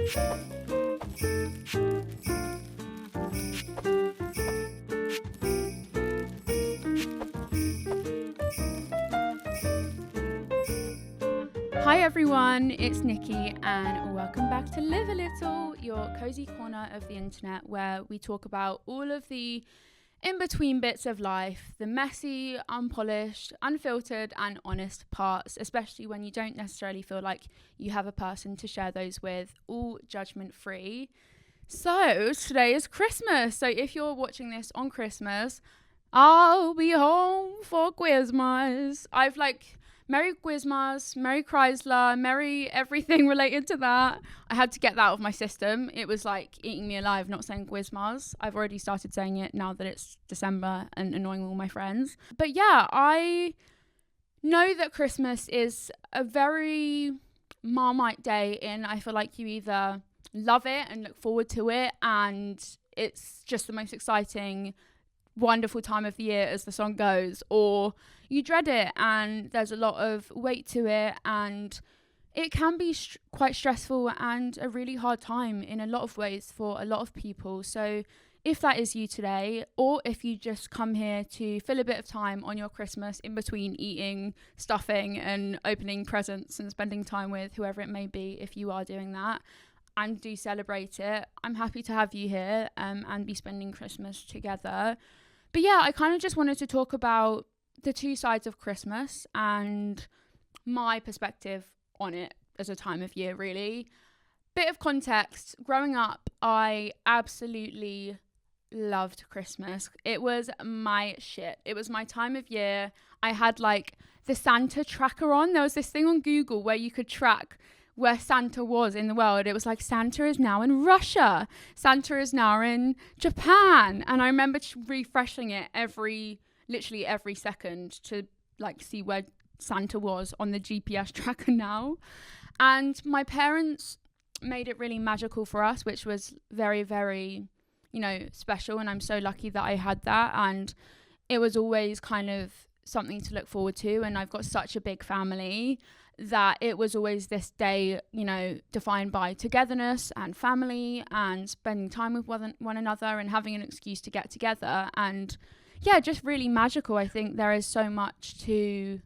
Hi everyone, it's Nikki and welcome back to Live a Little, your cozy corner of the internet where we talk about all of the in-between bits of life, the messy, unpolished, unfiltered and honest parts, especially when you don't necessarily feel like you have a person to share those with, all judgment-free. So today is Christmas, so if you're watching this on Christmas, I'll be home for Christmas. Merry Christmas, Merry Chrysler, Merry everything related to that. I had to get that out of my system. It was like eating me alive not saying Christmas. I've already started saying it now that it's December and annoying all my friends. But yeah, I know that Christmas is a very Marmite day I feel like you either love it and look forward to it and it's just the most exciting, wonderful time of the year as the song goes, or you dread it and there's a lot of weight to it and it can be quite stressful and a really hard time in a lot of ways for a lot of people. So if that is you today, or if you just come here to fill a bit of time on your Christmas in between eating, stuffing and opening presents and spending time with whoever it may be, if you are doing that and do celebrate it, I'm happy to have you here and be spending Christmas together. But yeah, I kind of just wanted to talk about the two sides of Christmas and my perspective on it as a time of year, really. Bit of context, growing up, I absolutely loved Christmas. It was my shit. It was my time of year. I had like the Santa tracker on. There was this thing on Google where you could track where Santa was in the world. It was like, Santa is now in Russia. Santa is now in Japan. And I remember refreshing it literally every second to like see where Santa was on the GPS tracker now. And my parents made it really magical for us, which was very, very, special. And I'm so lucky that I had that. And it was always kind of something to look forward to. And I've got such a big family that it was always this day, defined by togetherness and family and spending time with one another and having an excuse to get together. And yeah, just really magical. I think there is so much to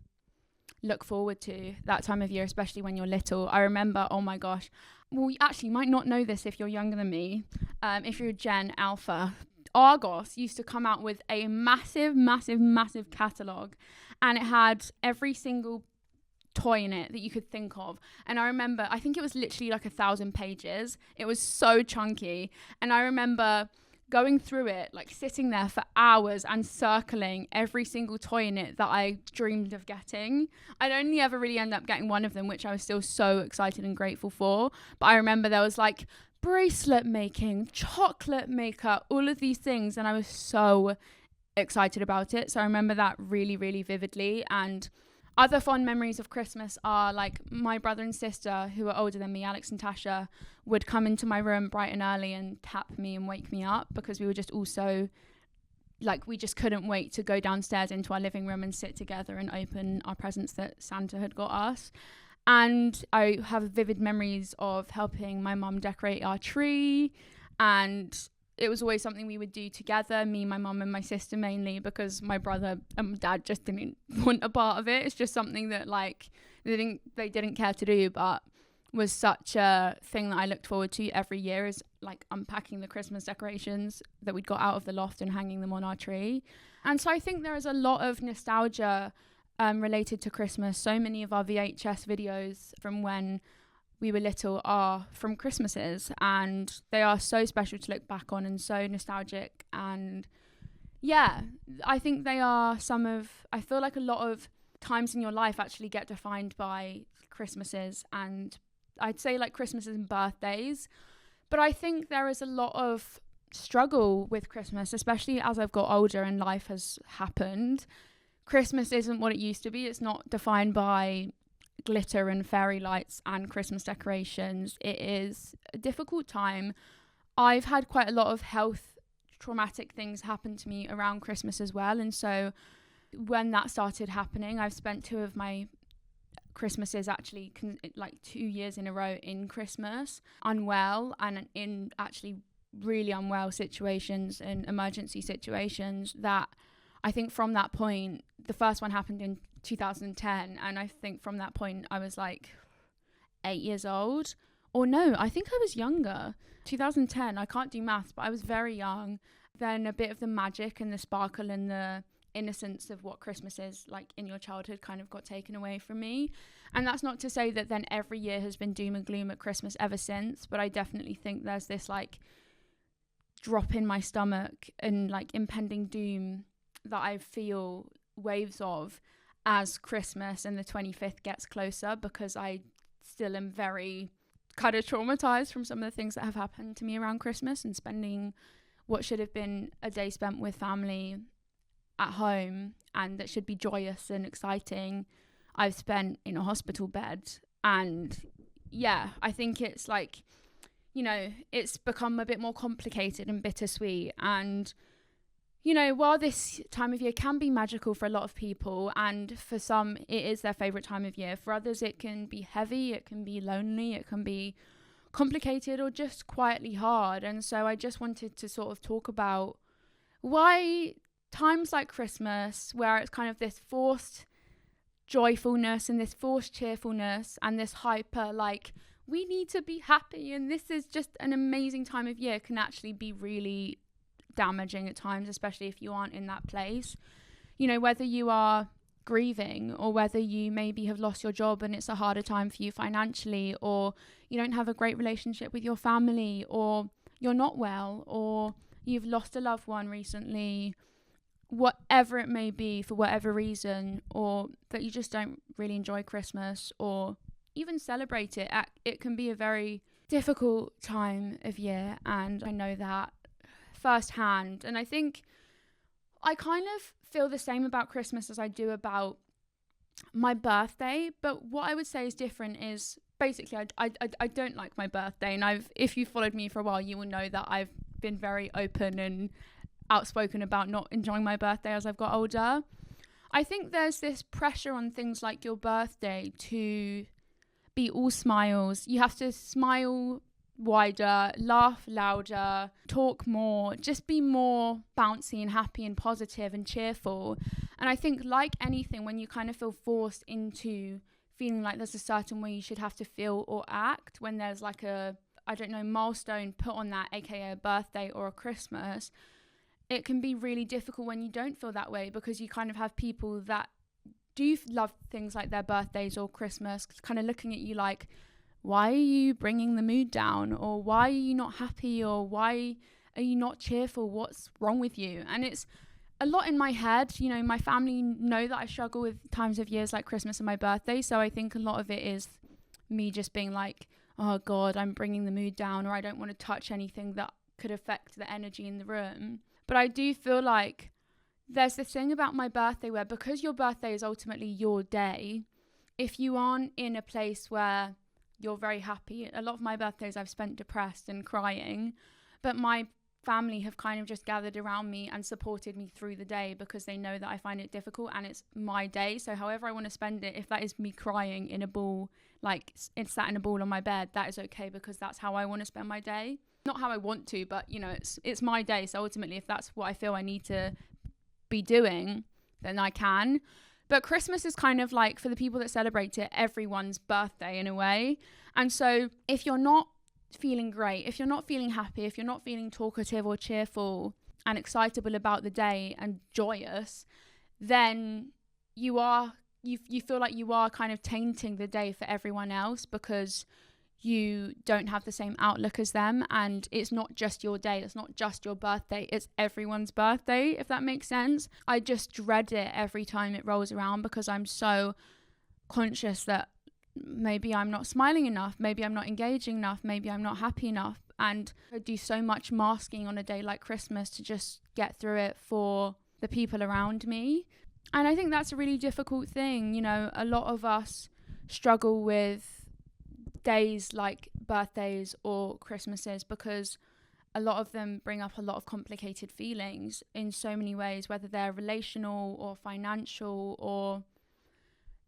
look forward to that time of year, especially when you're little. I remember, oh my gosh, well, you actually might not know this if you're younger than me. If you're Gen Alpha, Argos used to come out with a massive, massive, massive catalogue, and it had every single toy in it that you could think of. And I remember, I think it was literally like 1,000 pages. It was so chunky. And I remember going through it, like sitting there for hours and circling every single toy in it that I dreamed of getting. I'd only ever really end up getting one of them, which I was still so excited and grateful for. But I remember there was like bracelet making, chocolate maker, all of these things. And I was so excited about it. So I remember that really, really vividly. And other fond memories of Christmas are like my brother and sister, who are older than me, Alex and Tasha, would come into my room bright and early and tap me and wake me up because we were just also like, we just couldn't wait to go downstairs into our living room and sit together and open our presents that Santa had got us. And I have vivid memories of helping my mum decorate our tree, and it was always something we would do together, me, my mum and my sister mainly, because my brother and dad just didn't want a part of it. It's just something that like they didn't care to do, but was such a thing that I looked forward to every year, is like unpacking the Christmas decorations that we'd got out of the loft and hanging them on our tree. And so I think there is a lot of nostalgia related to Christmas. So many of our VHS videos from when we were little are from Christmases, and they are so special to look back on and so nostalgic. And yeah, I think they are I feel like a lot of times in your life actually get defined by Christmases, and I'd say like Christmases and birthdays. But I think there is a lot of struggle with Christmas, especially as I've got older and life has happened. Christmas isn't what it used to be. It's not defined by glitter and fairy lights and Christmas decorations. It is a difficult time. I've had quite a lot of health traumatic things happen to me around Christmas as well, and so when that started happening, I've spent 2 of my Christmas is actually like 2 years in a row in Christmas, unwell, and in actually really unwell situations and emergency situations, that I think from that point, the first one happened in 2010, and I think from that point I was like 8 years old, or no, I think I was younger. 2010, I can't do maths, but I was very young. Then a bit of the magic and the sparkle and the innocence of what Christmas is like in your childhood kind of got taken away from me. And that's not to say that then every year has been doom and gloom at Christmas ever since, but I definitely think there's this like drop in my stomach and like impending doom that I feel waves of as Christmas and the 25th gets closer, because I still am very kind of traumatized from some of the things that have happened to me around Christmas, and spending what should have been a day spent with family at home and that should be joyous and exciting, I've spent in a hospital bed. And yeah, I think it's like, you know, it's become a bit more complicated and bittersweet. And, you know, while this time of year can be magical for a lot of people, and for some it is their favourite time of year, for others it can be heavy, it can be lonely, it can be complicated, or just quietly hard. And so I just wanted to sort of talk about why times like Christmas, where it's kind of this forced joyfulness and this forced cheerfulness and this hyper like we need to be happy and this is just an amazing time of year, can actually be really damaging at times, especially if you aren't in that place. You know, whether you are grieving, or whether you maybe have lost your job and it's a harder time for you financially, or you don't have a great relationship with your family, or you're not well, or you've lost a loved one recently, whatever it may be, for whatever reason, or that you just don't really enjoy Christmas or even celebrate it, it can be a very difficult time of year. And I know that firsthand. And I think I kind of feel the same about Christmas as I do about my birthday. But what I would say is different is basically I don't like my birthday. And if you followed me for a while, you will know that I've been very open and outspoken about not enjoying my birthday as I've got older. I think there's this pressure on things like your birthday to be all smiles. You have to smile wider, laugh louder, talk more, just be more bouncy and happy and positive and cheerful. And I think, like anything, when you kind of feel forced into feeling like there's a certain way you should have to feel or act, when there's like a, I don't know, milestone put on that, aka a birthday or a Christmas, it can be really difficult when you don't feel that way, because you kind of have people that do love things like their birthdays or Christmas kind of looking at you like, why are you bringing the mood down? Or why are you not happy? Or why are you not cheerful? What's wrong with you? And it's a lot in my head. You know, my family know that I struggle with times of years like Christmas and my birthday. So I think a lot of it is me just being like, oh God, I'm bringing the mood down, or I don't want to touch anything that could affect the energy in the room. But I do feel like there's this thing about my birthday where, because your birthday is ultimately your day, if you aren't in a place where you're very happy, a lot of my birthdays I've spent depressed and crying, but my family have kind of just gathered around me and supported me through the day, because they know that I find it difficult and it's my day. So however I want to spend it, if that is me crying in a ball, like it's sat in a ball on my bed, that is okay, because that's how I want to spend my day. Not how I want to, but you know, it's my day. So ultimately, if that's what I feel I need to be doing, then I can. But Christmas is kind of like, for the people that celebrate it, everyone's birthday in a way. And so if you're not feeling great, if you're not feeling happy, if you're not feeling talkative or cheerful and excitable about the day and joyous, then you feel like you are kind of tainting the day for everyone else, because you don't have the same outlook as them. And it's not just your day, it's not just your birthday, it's everyone's birthday, if that makes sense. I just dread it every time it rolls around, because I'm so conscious that maybe I'm not smiling enough, maybe I'm not engaging enough, maybe I'm not happy enough. And I do so much masking on a day like Christmas to just get through it for the people around me. And I think that's a really difficult thing. You know, a lot of us struggle with days like birthdays or Christmases, because a lot of them bring up a lot of complicated feelings in so many ways, whether they're relational or financial or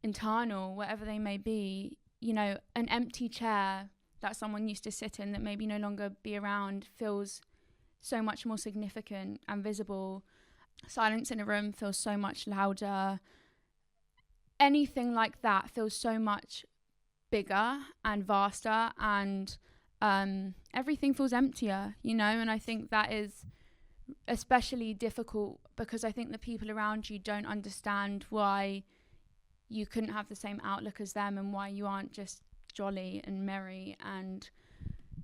internal, whatever they may be. An empty chair that someone used to sit in that maybe no longer be around feels so much more significant and visible. Silence in a room feels so much louder. Anything like that feels so much bigger and vaster, and everything feels emptier, and I think that is especially difficult because I think the people around you don't understand why you couldn't have the same outlook as them and why you aren't just jolly and merry. And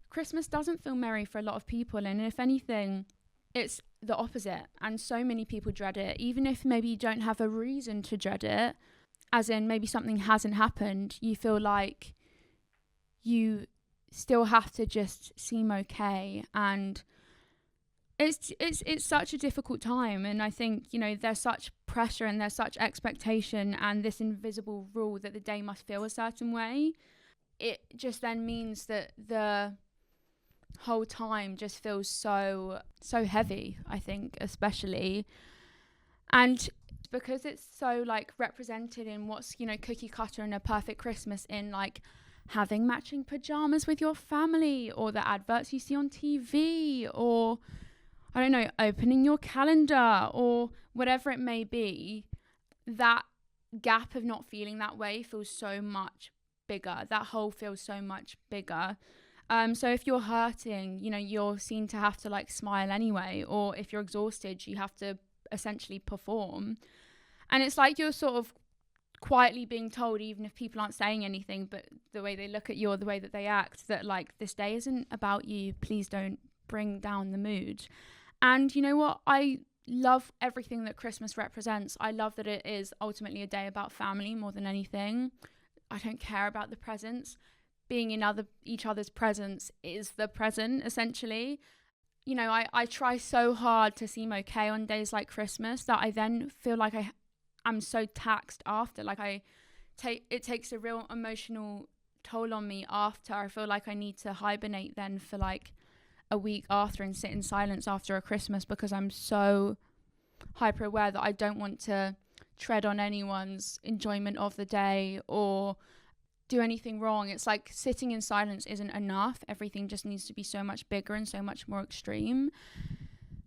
Christmas doesn't feel merry for a lot of people, and if anything, it's the opposite, and so many people dread it, even if maybe you don't have a reason to dread it, as in maybe something hasn't happened. You feel like you still have to just seem okay, and it's such a difficult time. And I think there's such pressure and there's such expectation and this invisible rule that the day must feel a certain way. It just then means that the whole time just feels so heavy, I think, especially. And because it's so like represented in what's cookie cutter and a perfect Christmas, in like having matching pajamas with your family, or the adverts you see on TV, or I don't know, opening your calendar, or whatever it may be, that gap of not feeling that way feels so much bigger. That hole feels so much bigger. So if you're hurting, you're seen to have to like smile anyway, or if you're exhausted, you have to essentially perform. And it's like you're sort of quietly being told, even if people aren't saying anything, but the way they look at you or the way that they act, that like this day isn't about you, please don't bring down the mood. And you know what? I love everything that Christmas represents. I love that it is ultimately a day about family more than anything. I don't care about the presents. Being in each other's presence is the present, essentially. I try so hard to seem okay on days like Christmas that I then feel like I'm so taxed after. Like it takes a real emotional toll on me after. I feel like I need to hibernate then for like a week after and sit in silence after a Christmas, because I'm so hyper aware that I don't want to tread on anyone's enjoyment of the day or do anything wrong. It's like sitting in silence isn't enough. Everything just needs to be so much bigger and so much more extreme.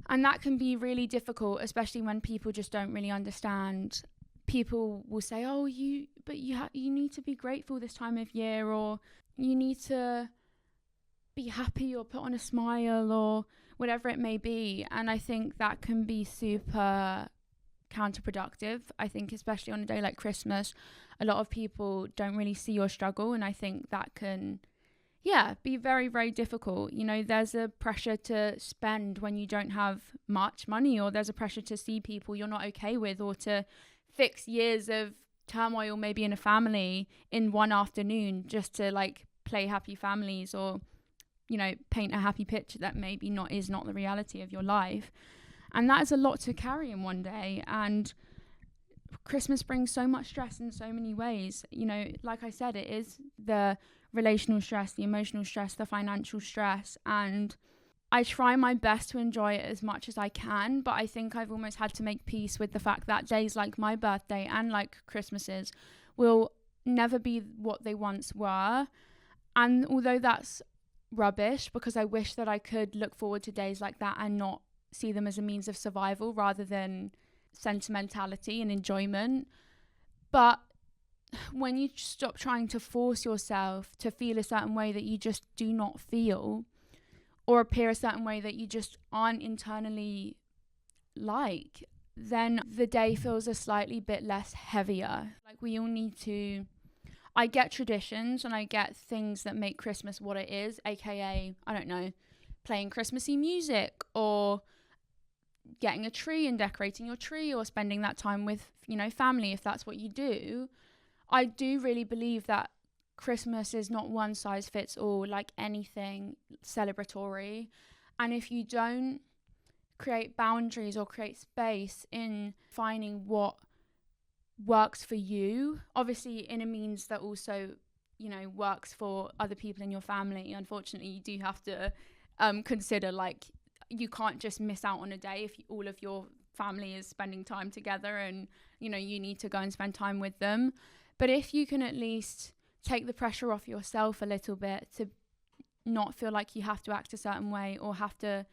And that can be really difficult, especially when people just don't really understand. People will say, oh, you need to be grateful this time of year, or you need to be happy or put on a smile, or whatever it may be. And I think that can be super counterproductive. I think especially on a day like Christmas, a lot of people don't really see your struggle, and I think that can be very, very difficult. There's a pressure to spend when you don't have much money, or there's a pressure to see people you're not okay with, or to fix years of turmoil maybe in a family in one afternoon just to like play happy families, or paint a happy picture that maybe is not the reality of your life. And that is a lot to carry in one day. And Christmas brings so much stress in so many ways. Like I said, it is the relational stress, the emotional stress, the financial stress. And I try my best to enjoy it as much as I can. But I think I've almost had to make peace with the fact that days like my birthday and like Christmases will never be what they once were. And although that's rubbish, because I wish that I could look forward to days like that and not see them as a means of survival rather than sentimentality and enjoyment. But when you stop trying to force yourself to feel a certain way that you just do not feel, or appear a certain way that you just aren't internally like, then the day feels a slightly bit less heavier. Like we all need to, I get traditions and I get things that make Christmas what it is, aka, I don't know, playing Christmassy music, or getting a tree and decorating your tree, or spending that time with, family, if that's what you do. I do really believe that Christmas is not one size fits all, like anything celebratory. And if you don't create boundaries or create space in finding what works for you, obviously in a means that also, works for other people in your family, unfortunately you do have to consider, like, you can't just miss out on a day if all of your family is spending time together and, you need to go and spend time with them. But if you can at least take the pressure off yourself a little bit to not feel like you have to act a certain way or have to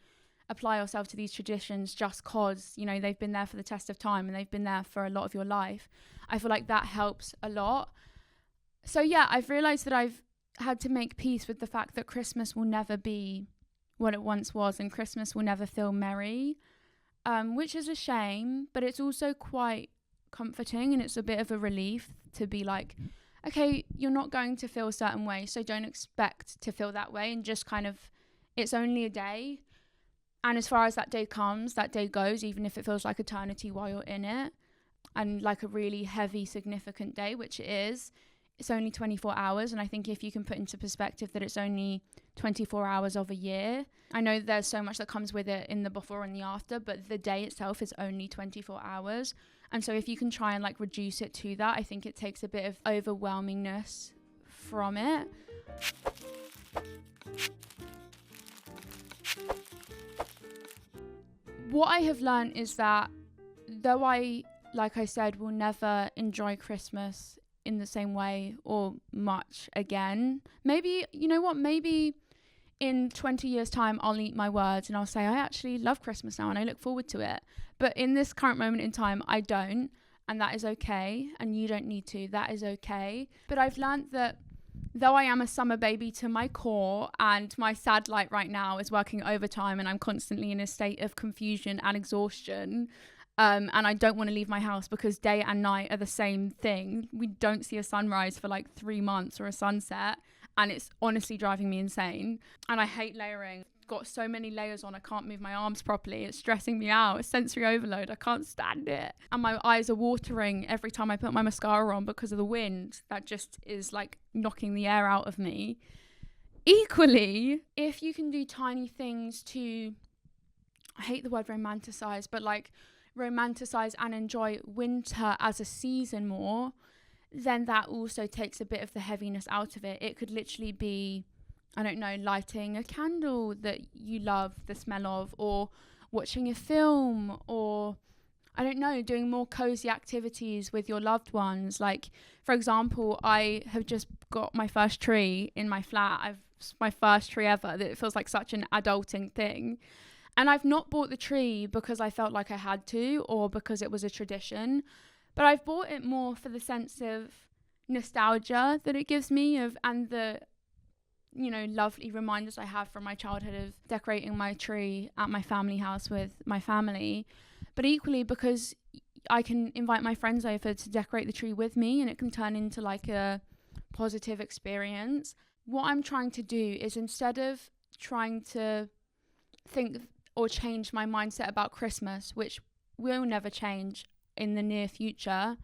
apply yourself to these traditions just cause, you know, they've been there for the test of time and they've been there for a lot of your life, I feel like that helps a lot. So yeah, I've realized that I've had to make peace with the fact that Christmas will never be what it once was, and Christmas will never feel merry, which is a shame, but it's also quite comforting, and it's a bit of a relief to be like, okay, you're not going to feel a certain way, so don't expect to feel that way, and just kind of, it's only a day, and as far as that day comes, that day goes, even if it feels like eternity while you're in it, and like a really heavy, significant day, which it is. It's only 24 hours, and I think if you can put into perspective that it's only 24 hours of a year, I know there's so much that comes with it in the before and the after, but the day itself is only 24 hours. And so if you can try and like reduce it to that, I think it takes a bit of overwhelmingness from it. What I have learned is that though I, like I said, will never enjoy Christmas in the same way or much again, maybe, you know what, maybe in 20 years time I'll eat my words and I'll say I actually love Christmas now and I look forward to it, but in this current moment in time I don't, and that is okay, and you don't need to, that is okay. But I've learned that though I am a summer baby to my core, and my sad light right now is working overtime and I'm constantly in a state of confusion and exhaustion, and I don't want to leave my house because day and night are the same thing. We don't see a sunrise for like 3 months or a sunset, and it's honestly driving me insane. And I hate layering. Got so many layers on, I can't move my arms properly. It's stressing me out. It's sensory overload. I can't stand it. And my eyes are watering every time I put my mascara on because of the wind. That just is like knocking the air out of me. Equally, if you can do tiny things to, I hate the word romanticize, but like romanticize and enjoy winter as a season more, then that also takes a bit of the heaviness out of it. It could literally be, I don't know, lighting a candle that you love the smell of, or watching a film, or I don't know, doing more cozy activities with your loved ones. Like, for example, I have just got my first tree in my flat. My first tree ever. That it feels like such an adulting thing. And I've not bought the tree because I felt like I had to, or because it was a tradition, but I've bought it more for the sense of nostalgia that it gives me, and the, you know, lovely reminders I have from my childhood of decorating my tree at my family house with my family. But equally because I can invite my friends over to decorate the tree with me, and it can turn into like a positive experience. What I'm trying to do is, instead of trying to think or change my mindset about Christmas, which will never change in the near future,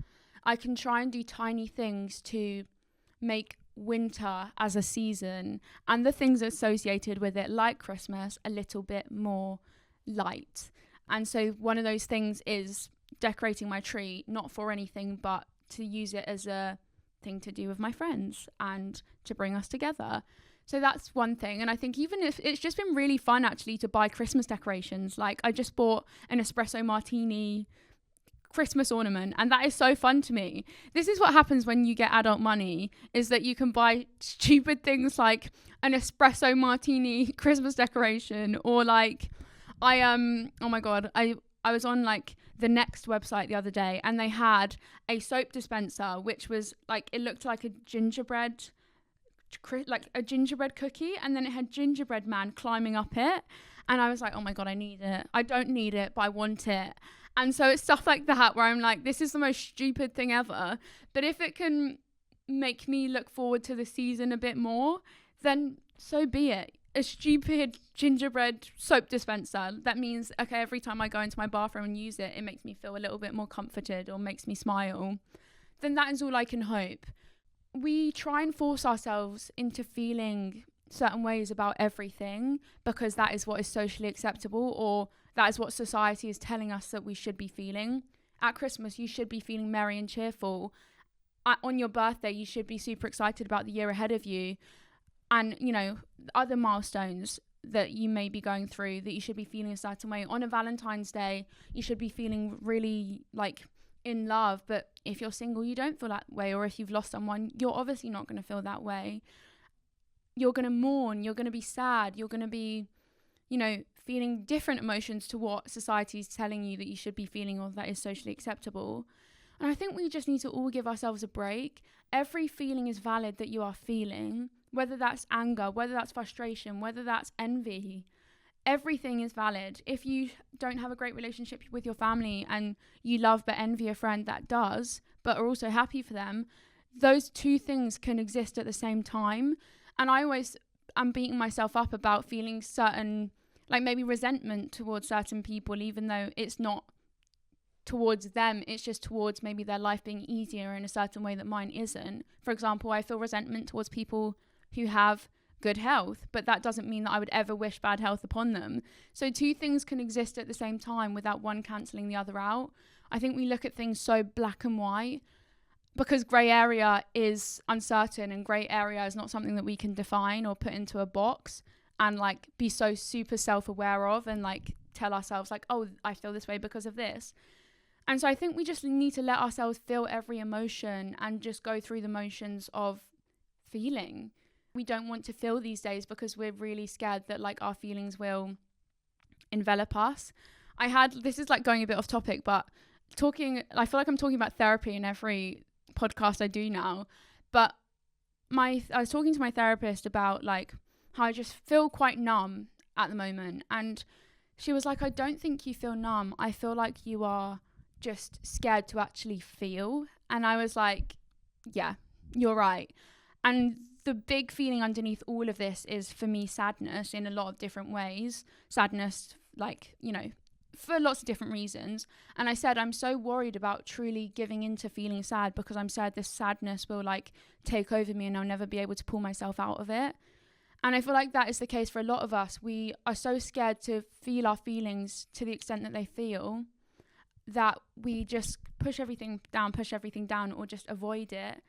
I can try and do tiny things to make winter as a season and the things associated with it, like Christmas, a little bit more light. And so one of those things is decorating my tree, not for anything, but to use it as a thing to do with my friends and to bring us together. So that's one thing. And I think even if it's just been really fun actually to buy Christmas decorations. Like, I just bought an espresso martini Christmas ornament, and that is so fun to me. This is what happens when you get adult money, is that you can buy stupid things like an espresso martini Christmas decoration, or like oh my god, I was on like the Next website the other day, and they had a soap dispenser which was like, it looked like a gingerbread cookie, and then it had gingerbread man climbing up it, and I was like, oh my god, I need it. I don't need it, but I want it. And so it's stuff like that where I'm like, this is the most stupid thing ever, but if it can make me look forward to the season a bit more, then so be it. A stupid gingerbread soap dispenser, that means, okay, every time I go into my bathroom and use it, it makes me feel a little bit more comforted or makes me smile, then that is all I can hope. We try and force ourselves into feeling certain ways about everything because that is what is socially acceptable, or that is what society is telling us that we should be feeling. At Christmas, you should be feeling merry and cheerful. On your birthday, you should be super excited about the year ahead of you. And, you know, other milestones that you may be going through, that you should be feeling a certain way. On a Valentine's Day, you should be feeling really like in love, but if you're single, you don't feel that way. Or if you've lost someone, you're obviously not going to feel that way. You're going to mourn, you're going to be sad, you're going to be, feeling different emotions to what society is telling you that you should be feeling or that is socially acceptable. And I think we just need to all give ourselves a break. Every feeling is valid that you are feeling, whether that's anger, whether that's frustration, whether that's envy. Everything is valid. If you don't have a great relationship with your family and you love but envy a friend that does, but are also happy for them, those two things can exist at the same time. And I'm beating myself up about feeling certain, like maybe resentment towards certain people, even though it's not towards them, it's just towards maybe their life being easier in a certain way that mine isn't. For example, I feel resentment towards people who have good health, but that doesn't mean that I would ever wish bad health upon them. So two things can exist at the same time without one cancelling the other out. I think we look at things so black and white because grey area is uncertain, and grey area is not something that we can define or put into a box and like be so super self-aware of and like tell ourselves like, oh, I feel this way because of this. And so I think we just need to let ourselves feel every emotion and just go through the motions of feeling. We don't want to feel these days because we're really scared that like our feelings will envelop us. This is like going a bit off topic, but I feel like I'm talking about therapy in every podcast I do now. But I was talking to my therapist about like how I just feel quite numb at the moment. And she was like, I don't think you feel numb. I feel like you are just scared to actually feel. And I was like, yeah, you're right. And the big feeling underneath all of this is for me sadness in a lot of different ways. Sadness, like, for lots of different reasons. And I said, I'm so worried about truly giving into feeling sad because I'm sad this sadness will like take over me and I'll never be able to pull myself out of it. And I feel like that is the case for a lot of us. We are so scared to feel our feelings to the extent that they feel that we just push everything down or just avoid it.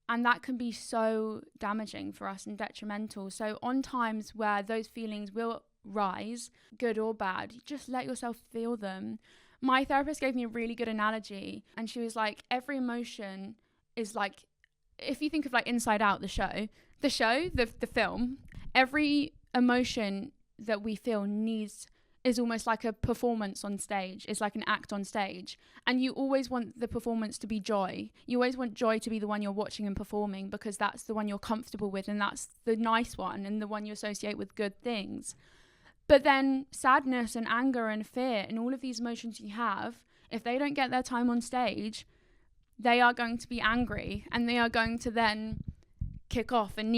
And that can be so damaging for us and detrimental. So on times where those feelings will rise, good or bad, just let yourself feel them. My therapist gave me a really good analogy, and she was like, every emotion is like, if you think of like Inside Out, the film, every emotion that we feel is almost like a performance on stage. It's like an act on stage. And you always want the performance to be joy. You always want joy to be the one you're watching and performing because that's the one you're comfortable with and that's the nice one and the one you associate with good things. But then sadness and anger and fear and all of these emotions you have, if they don't get their time on stage, they are going to be angry and they are going to then kick off and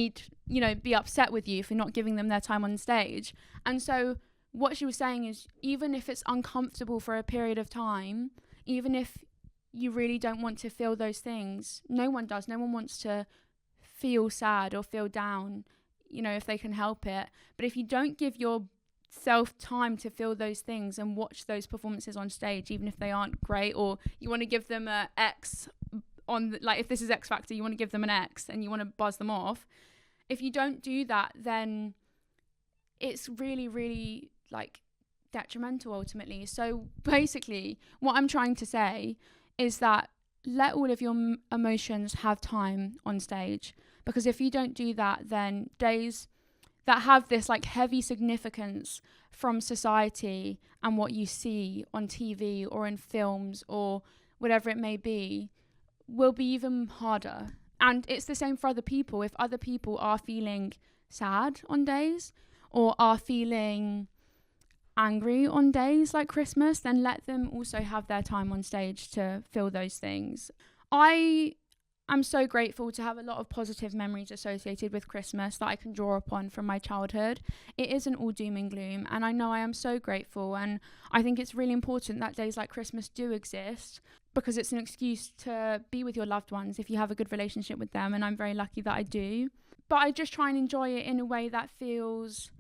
be upset with you for not giving them their time on stage. And so what she was saying is, even if it's uncomfortable for a period of time, even if you really don't want to feel those things, no one does. No one wants to feel sad or feel down, if they can help it. But if you don't give yourself time to feel those things and watch those performances on stage, even if they aren't great, or you want to give them a X on, like if this is X Factor, you want to give them an X and you want to buzz them off. If you don't do that, then it's really, really like detrimental ultimately. So basically what I'm trying to say is that let all of your emotions have time on stage, because if you don't do that, then days that have this like heavy significance from society and what you see on TV or in films or whatever it may be will be even harder. And it's the same for other people. If other people are feeling sad on days or are feeling angry on days like Christmas, then let them also have their time on stage to feel those things. I am so grateful to have a lot of positive memories associated with Christmas that I can draw upon from my childhood. It isn't all doom and gloom, and I know I am so grateful, and I think it's really important that days like Christmas do exist because it's an excuse to be with your loved ones if you have a good relationship with them, and I'm very lucky that I do. But I just try and enjoy it in a way that feels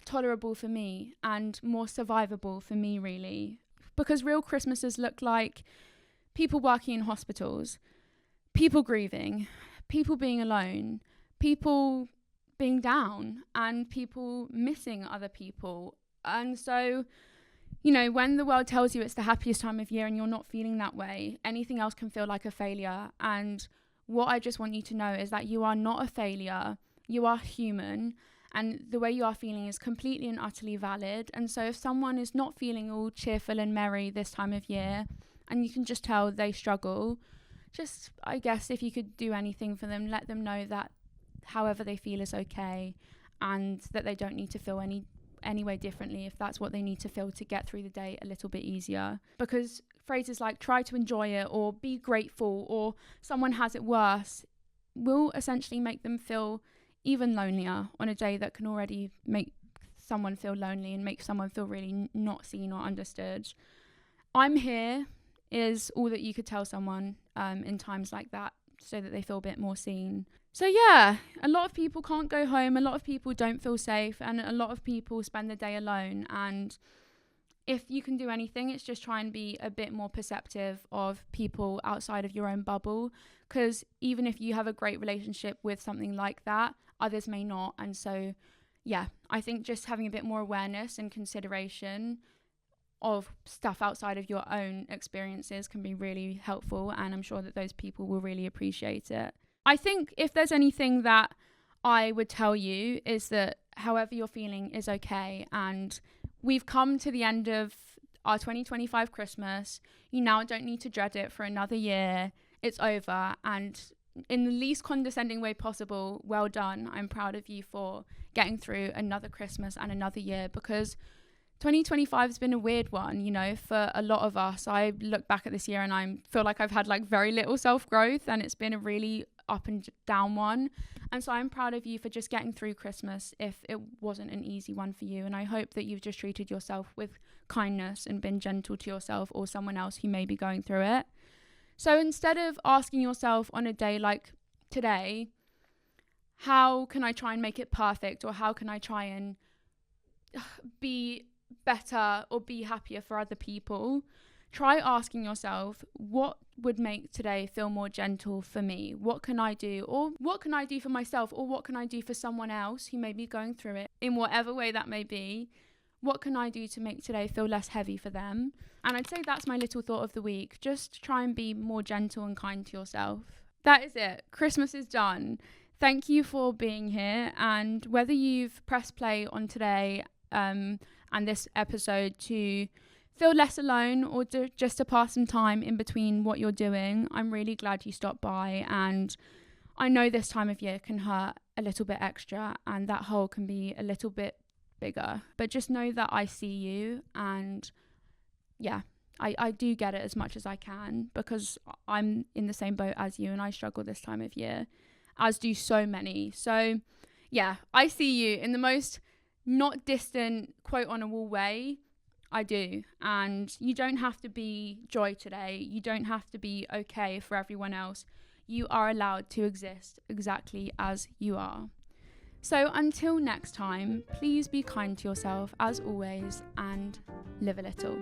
tolerable for me and more survivable for me, really, because real Christmases look like people working in hospitals, people grieving, people being alone, people being down, and people missing other people. And so You know, when the world tells you it's the happiest time of year and you're not feeling that way, anything else can feel like a failure. And what I just want you to know is that you are not a failure. You are human. And the way you are feeling is completely and utterly valid. And so if someone is not feeling all cheerful and merry this time of year, and you can just tell they struggle, just, I guess, if you could do anything for them, let them know that however they feel is okay, and that they don't need to feel any way differently if that's what they need to feel to get through the day a little bit easier. Because phrases like try to enjoy it, or be grateful, or someone has it worse, will essentially make them feel even lonelier on a day that can already make someone feel lonely and make someone feel really not seen or understood. I'm here is all that you could tell someone in times like that, so that they feel a bit more seen. So yeah, a lot of people can't go home, a lot of people don't feel safe, and a lot of people spend the day alone. And if you can do anything, it's just try and be a bit more perceptive of people outside of your own bubble, because even if you have a great relationship with something like that, others may not. And so yeah, I think just having a bit more awareness and consideration of stuff outside of your own experiences can be really helpful, and I'm sure that those people will really appreciate it. I think if there's anything that I would tell you is that however you're feeling is okay, and we've come to the end of our 2025 Christmas. You now don't need to dread it for another year. It's over, and in the least condescending way possible, well done. I'm proud of you for getting through another Christmas and another year, because 2025 has been a weird one, you know, for a lot of us. I look back at this year and I feel like I've had like very little self-growth, and it's been a really up and down one. And so I'm proud of you for just getting through Christmas if it wasn't an easy one for you. And I hope that you've just treated yourself with kindness and been gentle to yourself or someone else who may be going through it. So instead of asking yourself on a day like today, how can I try and make it perfect, or how can I try and be better or be happier for other people, try asking yourself, what would make today feel more gentle for me? What can I do? Or what can I do for myself? Or what can I do for someone else who may be going through it, in whatever way that may be? What can I do to make today feel less heavy for them? And I'd say that's my little thought of the week. Just try and be more gentle and kind to yourself. That is it. Christmas is done. Thank you for being here. And whether you've pressed play on today and this episode to feel less alone, or just to pass some time in between what you're doing, I'm really glad you stopped by. And I know this time of year can hurt a little bit extra, and that hole can be a little bit bigger, but just know that I see you, and yeah, I do get it as much as I can, because I'm in the same boat as you, and I struggle this time of year, as do so many. So yeah, I see you in the most not distant quote on a wall way. I do. And you don't have to be joy today. You don't have to be okay for everyone else. You are allowed to exist exactly as you are. So until next time, please be kind to yourself as always, and live a little.